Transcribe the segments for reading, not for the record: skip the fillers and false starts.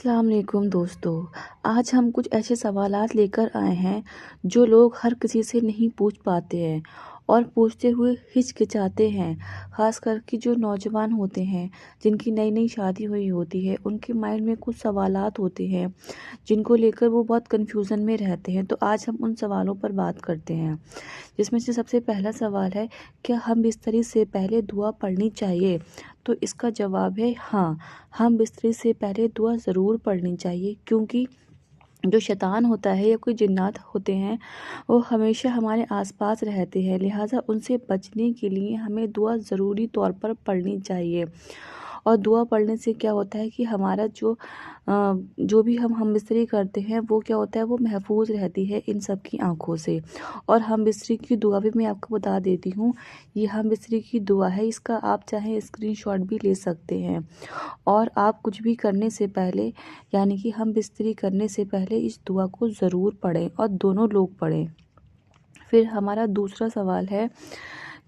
अस्सलाम वालेकुम दोस्तों। आज हम कुछ ऐसे सवालात लेकर आए हैं जो लोग हर किसी से नहीं पूछ पाते हैं और पूछते हुए हिचकिचाते हैं। ख़ास करके जो नौजवान होते हैं जिनकी नई नई शादी हुई होती है, उनके माइंड में कुछ सवालात होते हैं जिनको लेकर वो बहुत कन्फ्यूज़न में रहते हैं। तो आज हम उन सवालों पर बात करते हैं, जिसमें से सबसे पहला सवाल है, क्या हम बिस्तरी से पहले दुआ पढ़नी चाहिए? तो इसका जवाब है हाँ, हम बिस्तरी से पहले दुआ ज़रूर पढ़नी चाहिए, क्योंकि जो शैतान होता है या कोई जिन्नात होते हैं वो हमेशा हमारे आसपास रहते हैं। लिहाजा उनसे बचने के लिए हमें दुआ ज़रूरी तौर पर पढ़नी चाहिए। और दुआ पढ़ने से क्या होता है कि हमारा जो भी हम बिस्तरी करते हैं वो क्या होता है, वो महफूज रहती है इन सब की आँखों से। और हम बिस्तरी की दुआ भी मैं आपको बता देती हूँ। ये हम बिस्तरी की दुआ है, इसका आप चाहें स्क्रीनशॉट भी ले सकते हैं। और आप कुछ भी करने से पहले, यानी कि हम बिस्तरी करने से पहले इस दुआ को ज़रूर पढ़ें और दोनों लोग पढ़ें। फिर हमारा दूसरा सवाल है,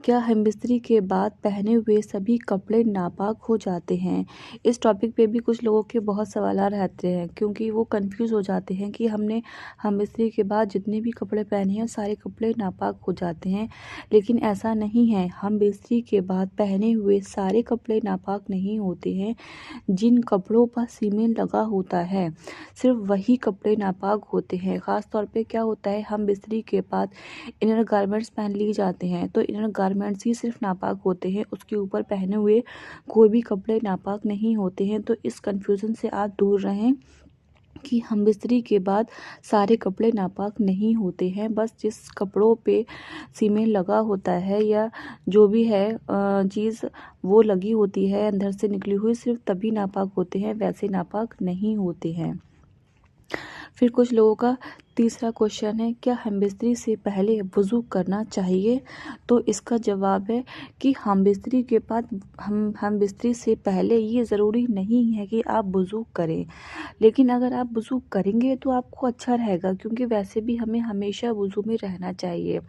क्या हम बिस्तरी के बाद पहने हुए सभी कपड़े नापाक हो जाते हैं? इस टॉपिक पे भी कुछ लोगों के बहुत सवाल रहते हैं, क्योंकि वो कंफ्यूज हो जाते हैं कि हम बिस्तरी के बाद जितने भी कपड़े पहने हैं सारे कपड़े नापाक हो जाते हैं। लेकिन ऐसा नहीं है, हम बिस्तरी के बाद पहने हुए सारे कपड़े नापाक नहीं होते हैं। जिन कपड़ों पर सीमेन लगा होता है सिर्फ वही कपड़े नापाक होते हैं। ख़ास तौर पे क्या होता है, हम बिस्तरी के बाद इनर गारमेंट्स पहन लिए जाते हैं तो इनर गारमेंट्स ही सिर्फ नापाक होते हैं, उसके ऊपर पहने हुए कोई भी कपड़े नापाक नहीं होते हैं। तो इस कन्फ्यूज़न से आप दूर रहें कि हम बिस्तरी के बाद सारे कपड़े नापाक नहीं होते हैं। बस जिस कपड़ों पे सीमेन लगा होता है या जो भी है चीज़ वो लगी होती है अंदर से निकली हुई, सिर्फ तभी नापाक होते हैं, वैसे नापाक नहीं होते हैं। फिर कुछ लोगों का तीसरा क्वेश्चन है, क्या हम बिस्तरी से पहले वज़ू करना चाहिए? तो इसका जवाब है कि हम बिस्तरी के बाद हम बिस्तरी से पहले ये ज़रूरी नहीं है कि आप वज़ू करें। लेकिन अगर आप वज़ू करेंगे तो आपको अच्छा रहेगा, क्योंकि वैसे भी हमें हमेशा वज़ू में रहना चाहिए।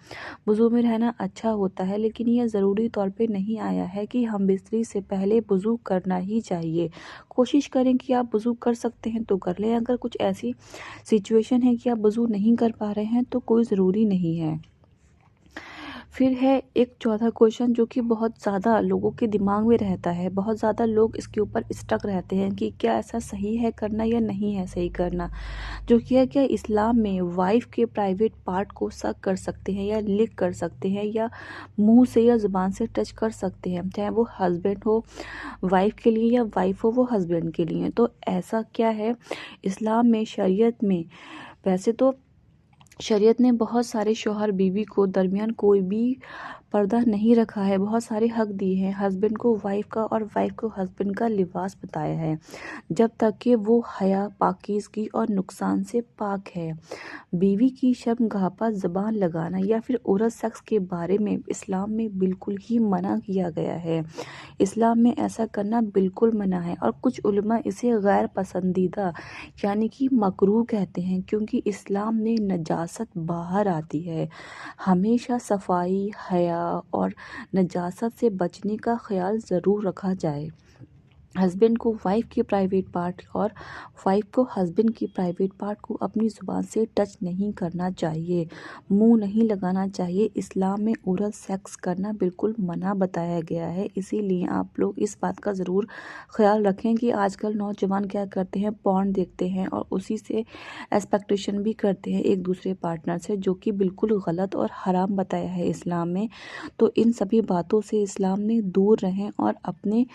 वज़ू में रहना अच्छा होता है, लेकिन यह ज़रूरी तौर पे नहीं आया है कि हम बिस्तरी से पहले वज़ू करना ही चाहिए। कोशिश करें कि आप वज़ू कर सकते हैं तो कर लें। अगर कुछ ऐसी सिचुएशन है कि आप वज़ू नहीं कर पा रहे हैं तो कोई ज़रूरी नहीं है। फिर है एक चौथा क्वेश्चन जो कि बहुत ज़्यादा लोगों के दिमाग में रहता है। बहुत ज़्यादा लोग इसके ऊपर स्टक रहते हैं कि क्या ऐसा सही है करना या नहीं है सही करना। जो कि है, क्या इस्लाम में वाइफ के प्राइवेट पार्ट को सक कर सकते हैं या लिक कर सकते हैं या मुंह से या ज़ुबान से टच कर सकते हैं, चाहे वो हस्बैंड हो वाइफ के लिए या वाइफ हो वो हस्बैंड के लिए। तो ऐसा क्या है इस्लाम में, शरीयत में, वैसे तो शरीयत ने बहुत सारे शौहर बीवी को दरमियान कोई भी पर्दा नहीं रखा है, बहुत सारे हक दिए हैं। हस्बैंड को वाइफ का और वाइफ को हस्बैंड का लिबास बताया है, जब तक कि वो हया, पाकीज़गी और नुकसान से पाक है। बीवी की शर्मगाह पर ज़बान लगाना या फिर औरत शख्स के बारे में इस्लाम में बिल्कुल ही मना किया गया है। इस्लाम में ऐसा करना बिल्कुल मना है और कुछ उलमा इसे गैर पसंदीदा यानी कि मकरूह कहते हैं, क्योंकि इस्लाम में नजासत बाहर आती है। हमेशा सफाई, हया और नजासत से बचने का ख्याल ज़रूर रखा जाए। हस्बैंड को वाइफ के प्राइवेट पार्ट और वाइफ को हस्बैंड की प्राइवेट पार्ट को अपनी ज़ुबान से टच नहीं करना चाहिए, मुंह नहीं लगाना चाहिए। इस्लाम में औरत सेक्स करना बिल्कुल मना बताया गया है। इसीलिए आप लोग इस बात का ज़रूर ख्याल रखें कि आजकल नौजवान क्या करते हैं, पॉर्न देखते हैं और उसी से एक्सपेक्टेशन भी करते हैं एक दूसरे पार्टनर से, जो कि बिल्कुल गलत और हराम बताया है इस्लाम में। तो इन सभी बातों से इस्लाम ने दूर रहें और अपने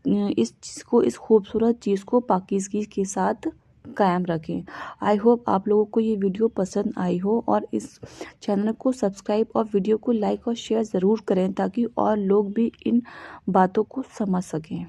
इस चीज़ को, इस खूबसूरत चीज़ को पाकीज़गी के साथ कायम रखें। आई होप आप लोगों को ये वीडियो पसंद आई हो, और इस चैनल को सब्सक्राइब और वीडियो को लाइक और शेयर ज़रूर करें ताकि और लोग भी इन बातों को समझ सकें।